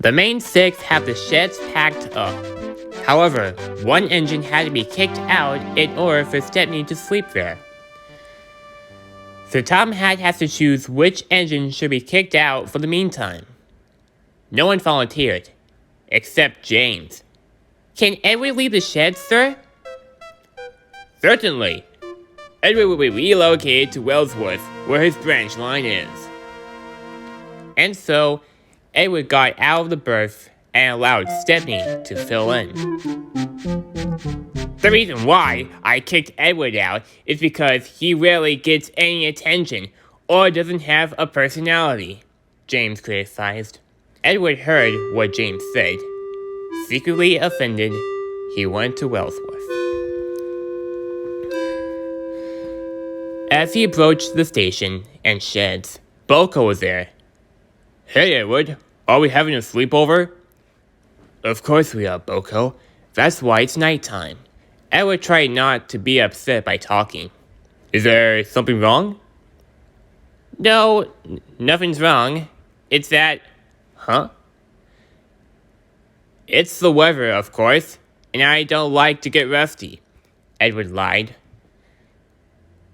The main six have the sheds packed up. However, one engine had to be kicked out in order for Stepney to sleep there. So Tom has to choose which engine should be kicked out for the meantime. No one volunteered, except James. Can Edward leave the shed, sir? Certainly. Edward will be relocated to Wellsworth, where his branch line is. And so, Edward got out of the berth and allowed Stepney to fill in. The reason why I kicked Edward out is because he rarely gets any attention or doesn't have a personality, James criticized. Edward heard what James said. Secretly offended, he went to Wellsworth. As he approached the station and sheds, Boko was there. Hey Edward, are we having a sleepover? Of course we are, Boko. That's why it's nighttime. Edward tried not to be upset by talking. Is there something wrong? No, nothing's wrong. It's that... Huh? It's the weather, of course, and I don't like to get rusty, Edward lied.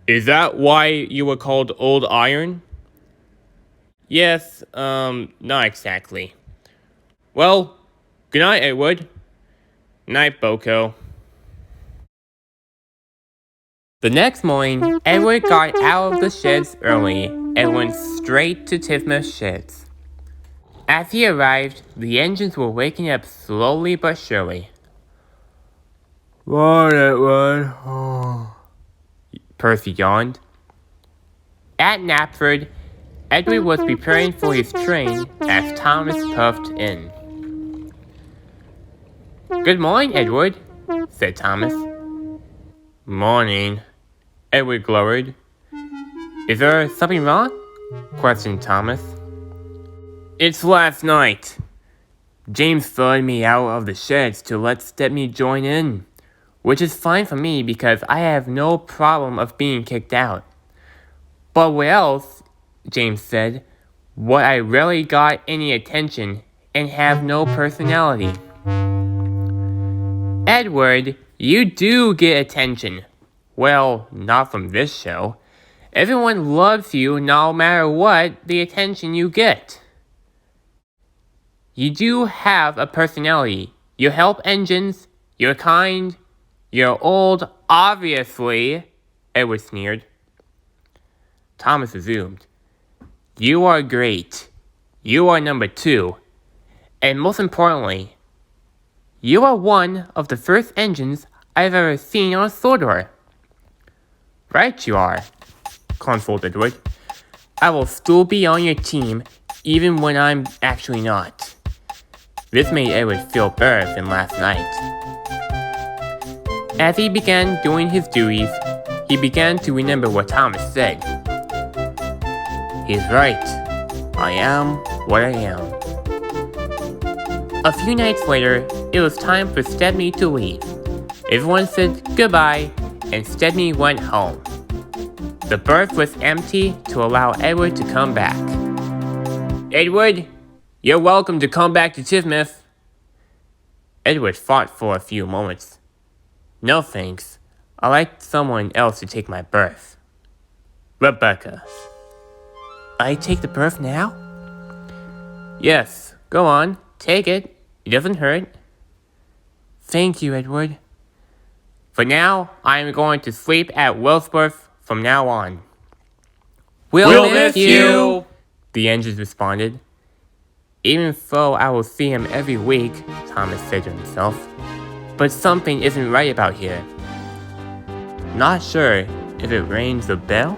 Is that why you were called Old Iron? Yes, not exactly. Well, good night, Edward. Night, Boko. The next morning, Edward got out of the sheds early and went straight to Tifma's sheds. As he arrived, the engines were waking up slowly but surely. What, Edward? Percy yawned. At Knapford, Edward was preparing for his train as Thomas puffed in. Good morning, Edward, said Thomas. Morning, Edward glowered. Is there something wrong? Questioned Thomas. It's last night. James flooded me out of the sheds to let Stepney join in, which is fine for me because I have no problem of being kicked out. But what else, James said, what I rarely got any attention and have no personality. Edward, you do get attention. Well, not from this show. Everyone loves you no matter what the attention you get. You do have a personality. You help engines. You're kind. You're old, obviously, Edward sneered. Thomas resumed. You are great. You are number 2. And most importantly, you are one of the first engines I've ever seen on a Sodor. Right you are, consoled Edward. I will still be on your team even when I'm actually not. This made Edward feel better than last night. As he began doing his duties, he began to remember what Thomas said. He's right. I am what I am. A few nights later, it was time for Stepney to leave. Everyone said goodbye, and Stepney went home. The berth was empty to allow Edward to come back. Edward, you're welcome to come back to Tifmouth. Edward thought for a few moments. No thanks. I'd like someone else to take my berth. Rebecca. I take the berth now? Yes, go on, take it. It doesn't hurt. Thank you, Edward. For now, I am going to sleep at Wellsworth from now on. We'll miss you, the engines responded. Even though I will see him every week, Thomas said to himself. But something isn't right about here. Not sure if it rings a bell?